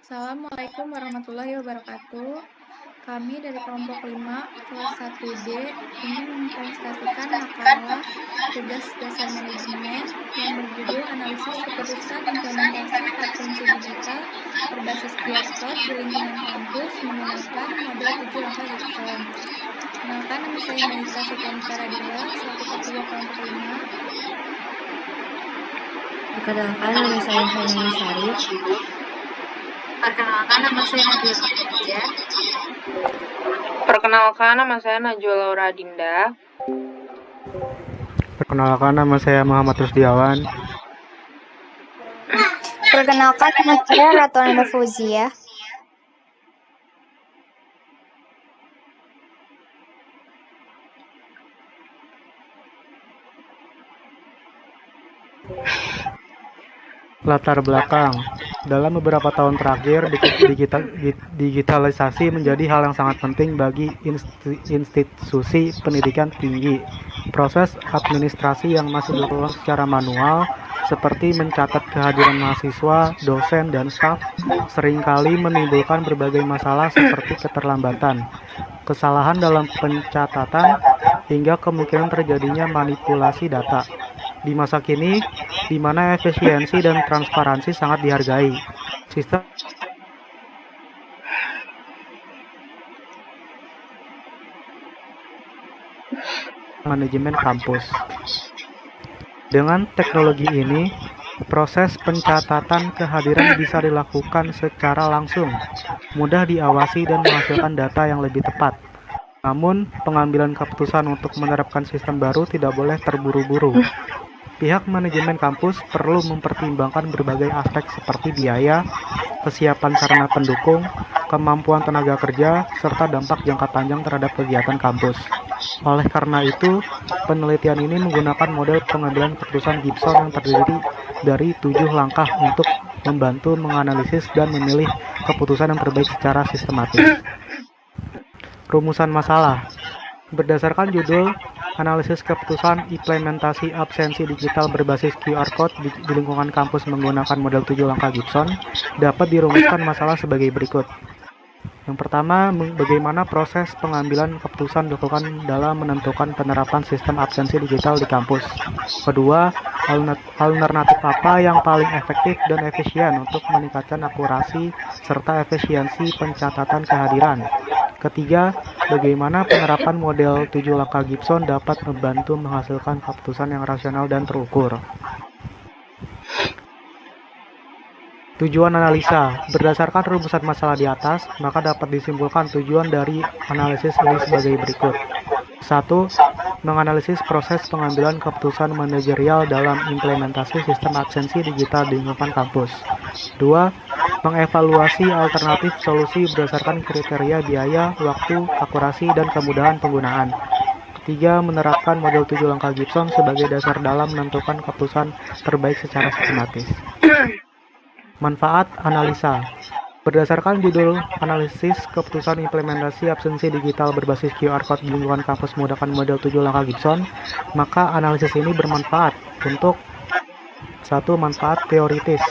Assalamualaikum warahmatullahi wabarakatuh. Kami dari kelompok 5 kelas 1D ingin mempresentasikan makalah tugas dasar manajemen yang berjudul Analisis Keputusan Implementasi Absensi Digital Berbasis QR Code di Lingkungan Kampus menggunakan model 7 langkah Gibson. Kenalkan, nama saya Maika Setianika Radila selaku ketua kelompok 5. Perkenalkan, nama saya Hairani Syarif. Perkenalkan, nama saya Nabila Khadijah. Perkenalkan, nama saya Najwa Laura Dinda. Perkenalkan, nama saya Muhammad Rusdiawan. Perkenalkan, nama saya Ratonda Fauzia. Latar belakang. Dalam beberapa tahun terakhir, digitalisasi menjadi hal yang sangat penting bagi institusi pendidikan tinggi. Proses administrasi yang masih dilakukan secara manual, seperti mencatat kehadiran mahasiswa, dosen, dan staf, seringkali menimbulkan berbagai masalah seperti keterlambatan, kesalahan dalam pencatatan, hingga kemungkinan terjadinya manipulasi data. Di masa kini, di mana efisiensi dan transparansi sangat dihargai, sistem manajemen kampus. Dengan teknologi ini, proses pencatatan kehadiran bisa dilakukan secara langsung, mudah diawasi dan menghasilkan data yang lebih tepat. Namun, pengambilan keputusan untuk menerapkan sistem baru tidak boleh terburu-buru. Pihak manajemen kampus perlu mempertimbangkan berbagai aspek seperti biaya, kesiapan sarana pendukung, kemampuan tenaga kerja, serta dampak jangka panjang terhadap kegiatan kampus. Oleh karena itu, penelitian ini menggunakan model pengambilan keputusan Gibson yang terdiri dari 7 langkah untuk membantu menganalisis dan memilih keputusan yang terbaik secara sistematis. Rumusan masalah. Berdasarkan judul Analisis Keputusan Implementasi Absensi Digital Berbasis QR Code di lingkungan kampus menggunakan model 7 langkah Gibson, dapat dirumuskan masalah sebagai berikut. Yang pertama, bagaimana proses pengambilan keputusan dilakukan dalam menentukan penerapan sistem absensi digital di kampus. Kedua, alternatif apa yang paling efektif dan efisien untuk meningkatkan akurasi serta efisiensi pencatatan kehadiran. Ketiga, bagaimana penerapan model 7 langkah Gibson dapat membantu menghasilkan keputusan yang rasional dan terukur. Tujuan analisa. Berdasarkan rumusan masalah di atas, maka dapat disimpulkan tujuan dari analisis ini sebagai berikut. 1. Menganalisis proses pengambilan keputusan manajerial dalam implementasi sistem absensi digital di lingkungan kampus. 2. Mengevaluasi alternatif solusi berdasarkan kriteria biaya, waktu, akurasi, dan kemudahan penggunaan. 3. Menerapkan model 7 langkah Gibson sebagai dasar dalam menentukan keputusan terbaik secara sistematis. Manfaat analisa. Berdasarkan judul Analisis Keputusan Implementasi Absensi Digital Berbasis QR Code di lingkungan kampus menggunakan model 7 langkah Gibson, maka analisis ini bermanfaat untuk 1. Manfaat teoritis.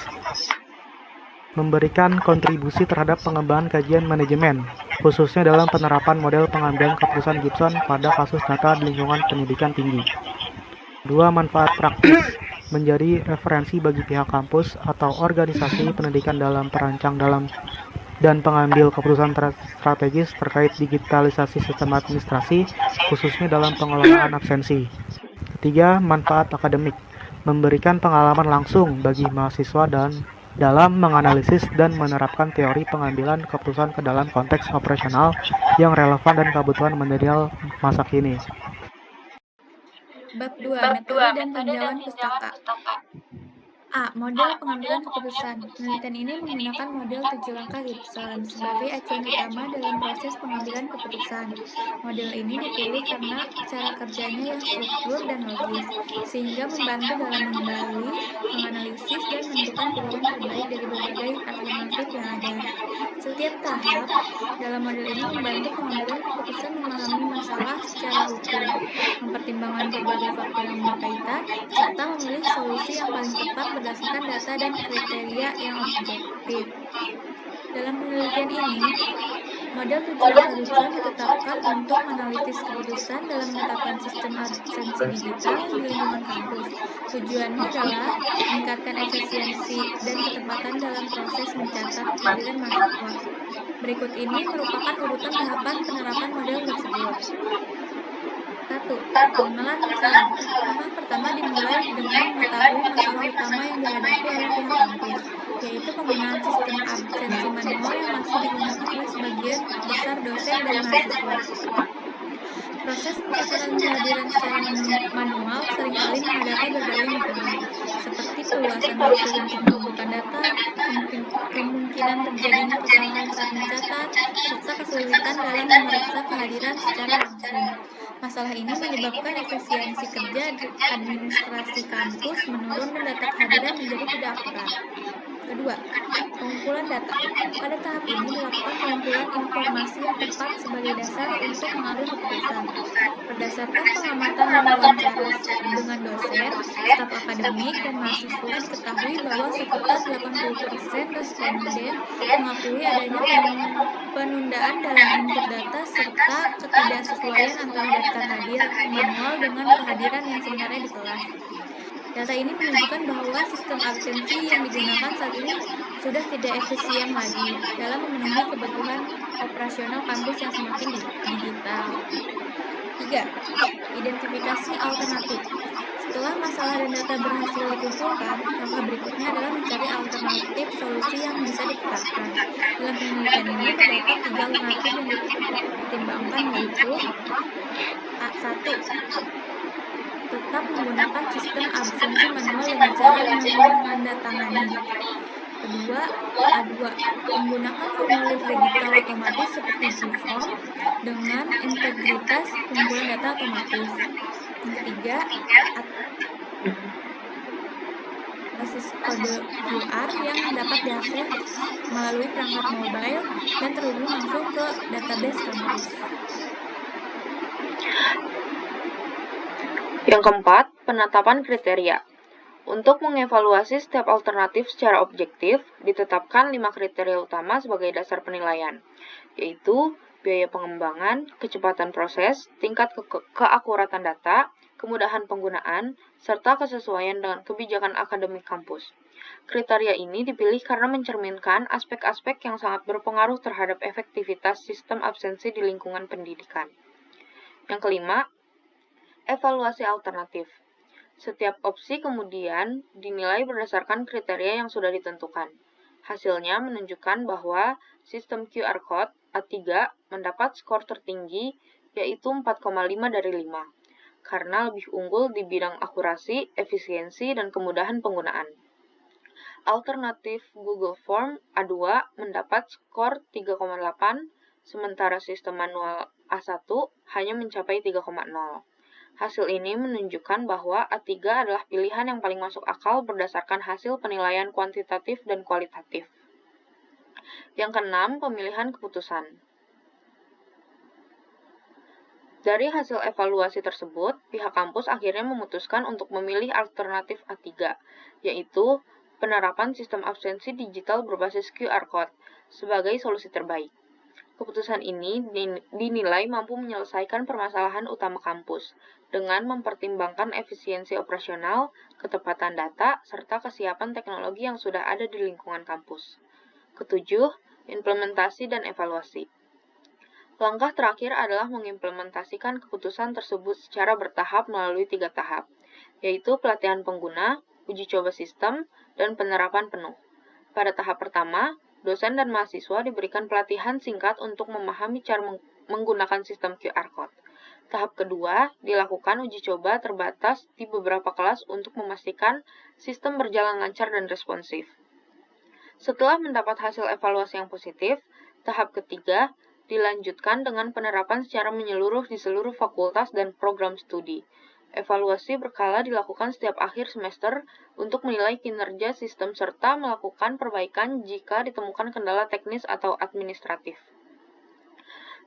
Memberikan kontribusi terhadap pengembangan kajian manajemen, khususnya dalam penerapan model pengambilan keputusan Gibson pada kasus nyata di lingkungan pendidikan tinggi. 2. Manfaat praktis. Menjadi referensi bagi pihak kampus atau organisasi pendidikan dalam perancang dan pengambil keputusan strategis terkait digitalisasi sistem administrasi, khususnya dalam pengelolaan absensi. 3. Manfaat akademik. Memberikan pengalaman langsung bagi mahasiswa dalam menganalisis dan menerapkan teori pengambilan keputusan ke dalam konteks operasional yang relevan dan kebutuhan manajerial masa kini. Bab 2. Metode dan tinjauan pustaka. A. Model pengambilan keputusan. Penelitian ini menggunakan model 7 langkah Gibson sebagai acuan utama dalam proses pengambilan keputusan. Model ini dipilih karena cara kerjanya yang struktur dan logis, sehingga membantu dalam mengenali, menganalisis, dan menentukan pilihan terbaik dari berbagai alternatif yang ada. Setiap tahap dalam model ini membantu pengambilan keputusan memahami masalah secara utuh, mempertimbangkan berbagai faktor yang berkaitan, serta memilih solusi yang paling tepat berdasarkan data dan kriteria yang objektif. Dalam penelitian ini, model tujuan-tujuan ditetapkan untuk menanalisis keputusan dalam menetapkan sistem absensi digital di lingkungan kampus. Tujuannya adalah meningkatkan efisiensi dan ketepatan dalam proses mencatat kehadiran mahasiswa. Berikut ini merupakan urutan tahapan penerapan model tersebut. 1. Pengenalan masalah. Langkah pertama dimulai dengan mengetahui masalah utama yang dihadapi oleh pihak kampus, yaitu penggunaan sistem absensi manual yang masih digunakan oleh sebagian besar dosen dan mahasiswa. Proses pencatatan kehadiran secara manual seringkali menghadapi berbagai masalah, seperti perluasan waktu untuk mengumpulkan data, kemungkinan terjadinya kesalahan saat mencatat, serta kesulitan dalam memeriksa kehadiran secara langsung. Masalah ini menyebabkan efisiensi kerja administrasi kampus menurun dan data kehadiran menjadi tidak akurat. Kedua, pengumpulan data. Pada tahap ini dilakukan pengumpulan informasi yang tepat sebagai dasar untuk mengambil keputusan. Berdasarkan pengamatan dan wawancara dengan dosen, staf akademik, dan mahasiswa, diketahui bahwa sekitar 80% responden mengakui adanya penundaan dalam input data serta ketidaksesuaian antara daftar hadir manual dengan kehadiran yang sebenarnya di kelas. Data ini menunjukkan bahwa sistem absensi yang digunakan saat ini sudah tidak efisien lagi dalam memenuhi kebutuhan operasional kampus yang semakin digital. 3. Identifikasi alternatif. Setelah masalah dan data berhasil dikumpulkan, langkah berikutnya adalah mencari alternatif solusi yang bisa ditetapkan. Dalam penelitian ini terdapat 3 alternatif yang dipertimbangkan, yaitu 1. Tetap menggunakan sistem absensi manual dengan cara menandatangani. Kedua, A2. Menggunakan formulir digital otomatis seperti Gform dengan integritas pengumpulan data otomatis. Yang ketiga, basis kode QR yang dapat diakses melalui perangkat mobile dan terhubung langsung ke database kampus. Yang keempat, penetapan kriteria. Untuk mengevaluasi setiap alternatif secara objektif, ditetapkan 5 kriteria utama sebagai dasar penilaian, yaitu biaya pengembangan, kecepatan proses, tingkat keakuratan data, kemudahan penggunaan, serta kesesuaian dengan kebijakan akademik kampus. Kriteria ini dipilih karena mencerminkan aspek-aspek yang sangat berpengaruh terhadap efektivitas sistem absensi di lingkungan pendidikan. Yang kelima, evaluasi alternatif. Setiap opsi kemudian dinilai berdasarkan kriteria yang sudah ditentukan. Hasilnya menunjukkan bahwa sistem QR Code A3 mendapat skor tertinggi, yaitu 4,5 dari 5, karena lebih unggul di bidang akurasi, efisiensi, dan kemudahan penggunaan. Alternatif Google Form A2 mendapat skor 3,8, sementara sistem manual A1 hanya mencapai 3,0. Hasil ini menunjukkan bahwa A3 adalah pilihan yang paling masuk akal berdasarkan hasil penilaian kuantitatif dan kualitatif. Yang keenam, pemilihan keputusan. Dari hasil evaluasi tersebut, pihak kampus akhirnya memutuskan untuk memilih alternatif A3, yaitu penerapan sistem absensi digital berbasis QR Code sebagai solusi terbaik. Keputusan ini dinilai mampu menyelesaikan permasalahan utama kampus dengan mempertimbangkan efisiensi operasional, ketepatan data, serta kesiapan teknologi yang sudah ada di lingkungan kampus. Ketujuh, implementasi dan evaluasi. Langkah terakhir adalah mengimplementasikan keputusan tersebut secara bertahap melalui 3 tahap, yaitu pelatihan pengguna, uji coba sistem, dan penerapan penuh. Pada tahap pertama, dosen dan mahasiswa diberikan pelatihan singkat untuk memahami cara menggunakan sistem QR Code. Tahap kedua, dilakukan uji coba terbatas di beberapa kelas untuk memastikan sistem berjalan lancar dan responsif. Setelah mendapat hasil evaluasi yang positif, tahap ketiga dilanjutkan dengan penerapan secara menyeluruh di seluruh fakultas dan program studi. Evaluasi berkala dilakukan setiap akhir semester untuk menilai kinerja sistem serta melakukan perbaikan jika ditemukan kendala teknis atau administratif.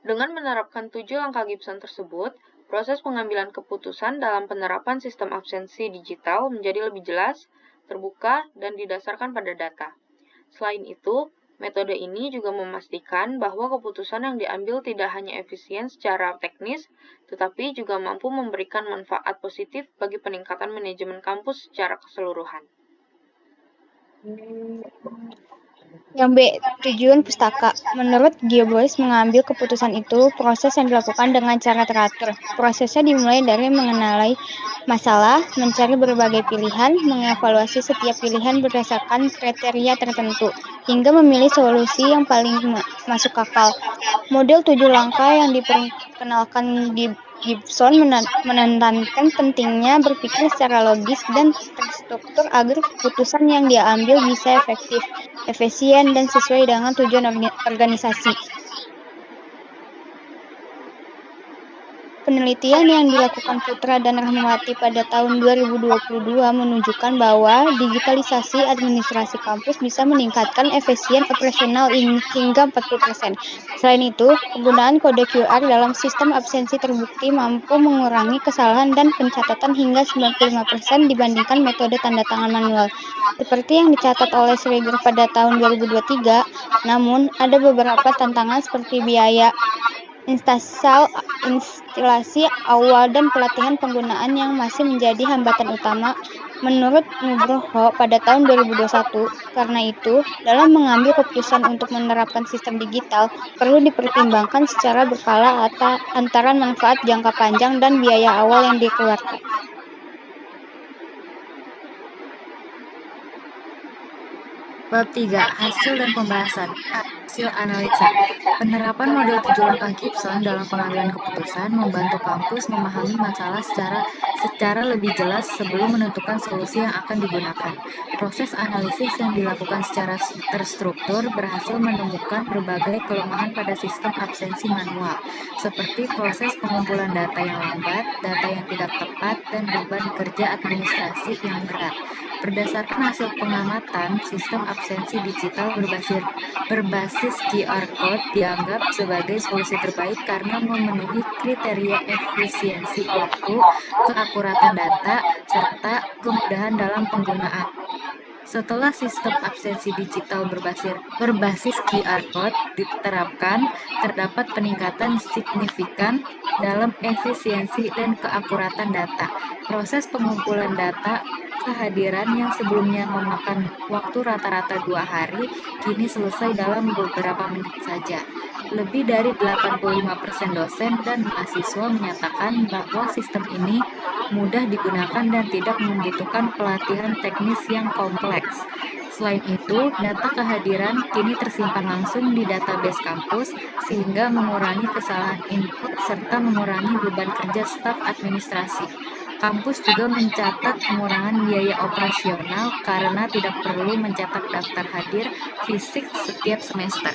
Dengan menerapkan 7 langkah Gibson tersebut, proses pengambilan keputusan dalam penerapan sistem absensi digital menjadi lebih jelas, terbuka, dan didasarkan pada data. Selain itu, metode ini juga memastikan bahwa keputusan yang diambil tidak hanya efisien secara teknis, tetapi juga mampu memberikan manfaat positif bagi peningkatan manajemen kampus secara keseluruhan. Yang B. Tujuan pustaka. Menurut Geoboys, mengambil keputusan itu proses yang dilakukan dengan cara teratur. Prosesnya dimulai dari mengenali masalah, mencari berbagai pilihan, mengevaluasi setiap pilihan berdasarkan kriteria tertentu, hingga memilih solusi yang paling masuk akal. Model 7 langkah yang diperkenalkan di Gibson menekankan pentingnya berpikir secara logis dan terstruktur agar keputusan yang diambil bisa efektif, efisien, dan sesuai dengan tujuan organisasi. Penelitian yang dilakukan Putra dan Rahmawati pada tahun 2022 menunjukkan bahwa digitalisasi administrasi kampus bisa meningkatkan efisien operasional hingga 40%. Selain itu, penggunaan kode QR dalam sistem absensi terbukti mampu mengurangi kesalahan dan pencatatan hingga 95% dibandingkan metode tanda tangan manual. Seperti yang dicatat oleh Schrager pada tahun 2023, namun ada beberapa tantangan seperti biaya instalasi awal dan pelatihan penggunaan yang masih menjadi hambatan utama menurut Nugroho pada tahun 2021. Karena itu, dalam mengambil keputusan untuk menerapkan sistem digital, perlu dipertimbangkan secara berkala antara manfaat jangka panjang dan biaya awal yang dikeluarkan. Bab 3. Hasil dan pembahasan. Hasil analisa. Penerapan model 7 langkah Gibson dalam pengambilan keputusan membantu kampus memahami masalah secara lebih jelas sebelum menentukan solusi yang akan digunakan. Proses analisis yang dilakukan secara terstruktur berhasil menemukan berbagai kelemahan pada sistem absensi manual, seperti proses pengumpulan data yang lambat, data yang tidak tepat, dan beban kerja administrasi yang berat. Berdasarkan hasil pengamatan, sistem absensi digital berbasis QR Code dianggap sebagai solusi terbaik karena memenuhi kriteria efisiensi waktu, keakuratan data, serta kemudahan dalam penggunaan. Setelah sistem absensi digital berbasis QR Code diterapkan, terdapat peningkatan signifikan dalam efisiensi dan keakuratan data. Proses pengumpulan data kehadiran yang sebelumnya memakan waktu rata-rata 2 hari, kini selesai dalam beberapa menit saja. Lebih dari 85% dosen dan mahasiswa menyatakan bahwa sistem ini mudah digunakan dan tidak membutuhkan pelatihan teknis yang kompleks. Selain itu, data kehadiran kini tersimpan langsung di database kampus sehingga mengurangi kesalahan input serta mengurangi beban kerja staf administrasi. Kampus juga mencatat pengurangan biaya operasional karena tidak perlu mencetak daftar hadir fisik setiap semester.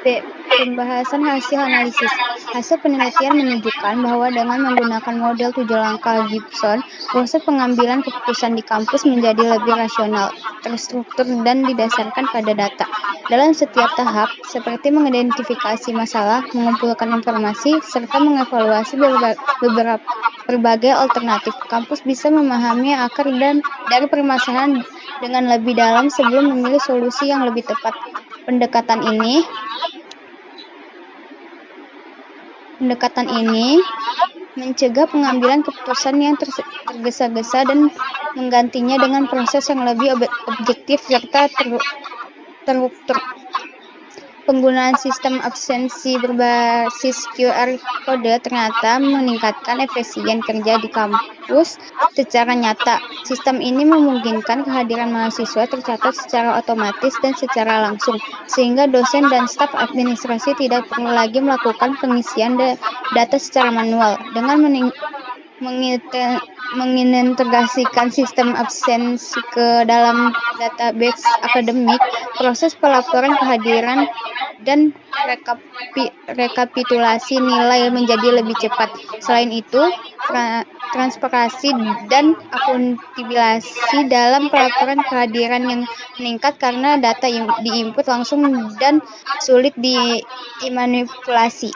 B. Pembahasan hasil analisis. Hasil penelitian menunjukkan bahwa dengan menggunakan model 7 langkah Gibson, proses pengambilan keputusan di kampus menjadi lebih rasional, terstruktur, dan didasarkan pada data. Dalam setiap tahap, seperti mengidentifikasi masalah, mengumpulkan informasi, serta mengevaluasi berbagai alternatif, kampus bisa memahami akar dari permasalahan dengan lebih dalam sebelum memilih solusi yang lebih tepat. Pendekatan ini mencegah pengambilan keputusan yang tergesa-gesa dan menggantinya dengan proses yang lebih objektif serta terstruktur. Penggunaan sistem absensi berbasis QR Code ternyata meningkatkan efisien kerja di kampus secara nyata. Sistem ini memungkinkan kehadiran mahasiswa tercatat secara otomatis dan secara langsung, sehingga dosen dan staf administrasi tidak perlu lagi melakukan pengisian data secara manual. Dengan mengintegrasikan sistem absensi ke dalam database akademik, proses pelaporan kehadiran dan rekapitulasi nilai menjadi lebih cepat. Selain itu, transparansi dan akuntabelasi dalam pelaporan kehadiran yang meningkat karena data diinput langsung dan sulit dimanipulasi.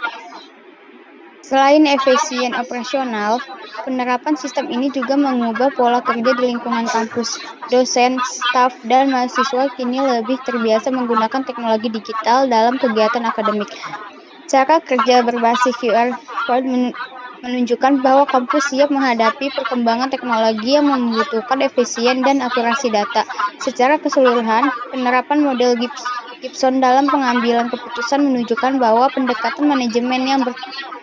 Selain efisien operasional, penerapan sistem ini juga mengubah pola kerja di lingkungan kampus. Dosen, staf, dan mahasiswa kini lebih terbiasa menggunakan teknologi digital dalam kegiatan akademik. Cara kerja berbasis QR Code menunjukkan bahwa kampus siap menghadapi perkembangan teknologi yang membutuhkan efisien dan akurasi data. Secara keseluruhan, penerapan model Gibson dalam pengambilan keputusan menunjukkan bahwa pendekatan manajemen yang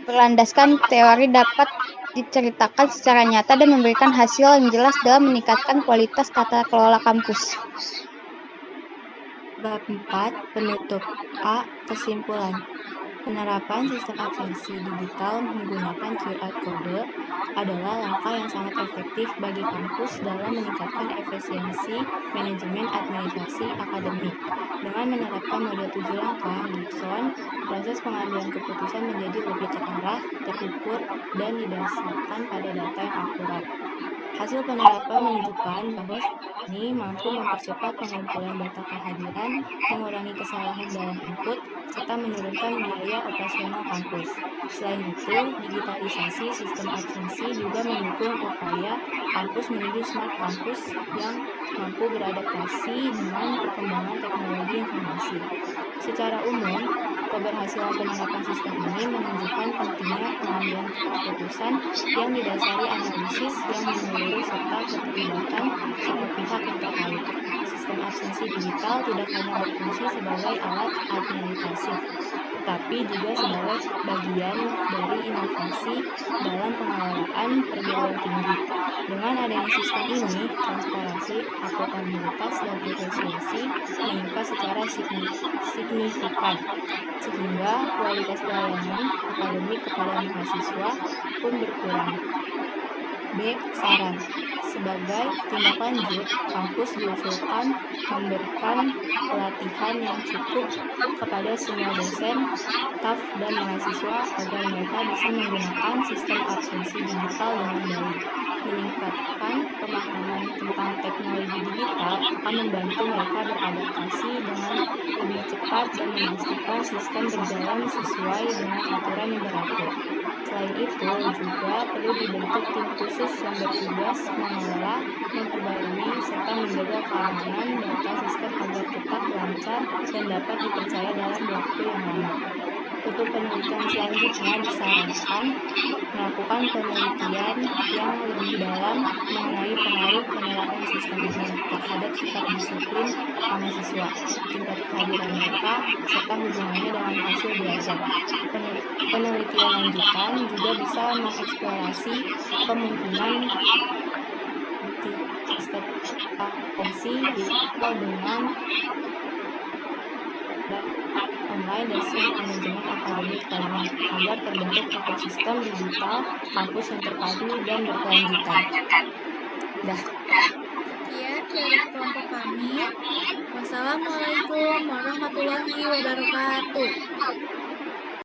berlandaskan teori dapat diceritakan secara nyata dan memberikan hasil yang jelas dalam meningkatkan kualitas tata kelola kampus. Bab 4. Penutup. A. Kesimpulan. Penerapan sistem absensi digital menggunakan QR Code adalah langkah yang sangat efektif bagi kampus dalam meningkatkan efisiensi manajemen administrasi akademik. Dengan menerapkan model 7 langkah Gibson, proses pengambilan keputusan menjadi lebih terarah, terukur, dan didasarkan pada data yang akurat. Hasil penerapan menunjukkan bahwa ini mampu mempercepat pengumpulan data kehadiran, mengurangi kesalahan dalam input, serta menurunkan biaya operasional kampus. Selain itu, digitalisasi sistem absensi juga mendukung upaya kampus menuju smart campus yang mampu beradaptasi dengan perkembangan teknologi informasi. Secara umum, keberhasilan penerapan sistem ini menunjukkan pentingnya pengambilan keputusan yang didasari analisis yang menyeluruh serta keterlibatan semua pihak yang terkait. Sistem absensi digital tidak hanya berfungsi sebagai alat administratif, tetapi juga sebagai bagian dari inovasi dalam pengelolaan perguruan tinggi. Dengan adanya sistem ini, transparansi, akuntabilitas, dan efisiensi meningkat secara signifikan, sehingga kualitas pelayanan akademik kepada mahasiswa pun berkurang. B. Saran. Sebagai tindak lanjut, kampus diusulkan memberikan pelatihan yang cukup kepada semua dosen, staf, dan mahasiswa agar mereka bisa menggunakan sistem absensi digital dengan baik. Meningkatkan pemahaman tentang teknologi digital akan membantu mereka beradaptasi dengan lebih cepat dan memastikan sistem berjalan sesuai dengan aturan yang berlaku. Selain itu, juga perlu dibentuk tim khusus yang bertugas mengelola, memperbarui, serta menjaga keamanan data sistem agar tetap lancar dan dapat dipercaya dalam waktu yang lama. Untuk penelitian selanjutnya disarankan melakukan penelitian yang lebih dalam mengenai pengaruh penerapan sistem ini terhadap sikap disiplin mahasiswa, tingkat kehadiran mereka, serta hubungannya dengan hasil belajar. Penelitian lanjutan juga bisa mengeksplorasi kemungkinan sistem absensi digital dengan online dan sistem manajemen akademik lainnya agar terbentuk ekosistem digital kampus yang terpadu dan berkelanjutan. Sekian dari kelompok kami. Wassalamualaikum warahmatullahi wabarakatuh.